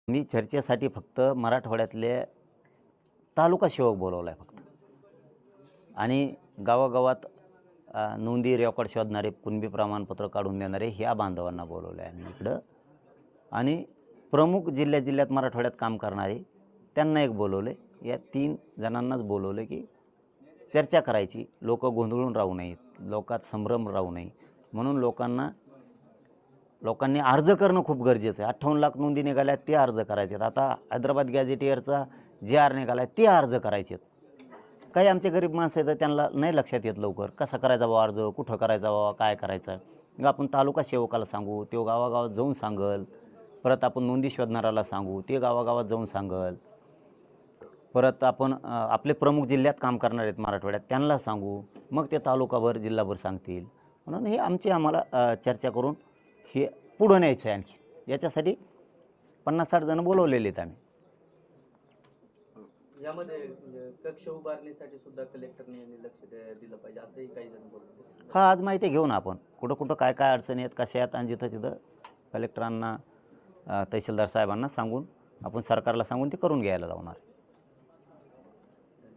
मी चर्चेसाठी फक्त मराठवाड्यातले तालुका सेवक बोलवला आहे फक्त. आणि गावागावात नोंदी रेकॉर्ड शोधणारे, कुणबी प्रमाणपत्र काढून देणारे ह्या बांधवांना बोलवलं आहे आम्ही इकडं. आणि प्रमुख जिल्ह्यात मराठवाड्यात काम करणारे त्यांना एक बोलवलं आहे. या 3 जणांनाच बोलवलं की चर्चा करायची. लोकं गोंधळून राहू नयेत, लोकात संभ्रम राहू नये म्हणून लोकांनी अर्ज करणं खूप गरजेचं आहे. 58 लाख नोंदी निघाल्या ते अर्ज करायचे आहेत. आता हैदराबाद गॅझेटियरचा जे निघाला आहे ते अर्ज करायचे आहेत. काही आमचे गरीब माणसं आहेत त्यांना नाही लक्षात येत लवकर कसा करायचा बाबा अर्ज, कुठं करायचा बाबा, काय करायचं. मग आपण तालुका सेवकाला सांगू, तो गावागावात जाऊन सांगल. परत आपण नोंदी शोधणाऱ्याला सांगू, ते गावागावात जाऊन सांगल. परत आपण आपले प्रमुख जिल्ह्यात काम करणार आहेत मराठवाड्यात त्यांना सांगू, मग ते तालुकाभर जिल्हाभर सांगतील. म्हणून हे आम्हाला चर्चा करून हे पुढं न्यायचं आहे. आणखी याच्यासाठी 50-60 जण बोलवलेले आहेत आम्ही. यामध्ये कक्ष उभारणीसाठी सुद्धा कलेक्टरने लक्ष दिलं पाहिजे असंही काही जण बोलतात. हा, आज माहिती घेऊ ना आपण कुठं काय काय अडचणी आहेत, कशा आहेत. आणि जिथं कलेक्टरांना तहसीलदार साहेबांना सांगून आपण सरकारला सांगून ते करून घ्यायला लावणार.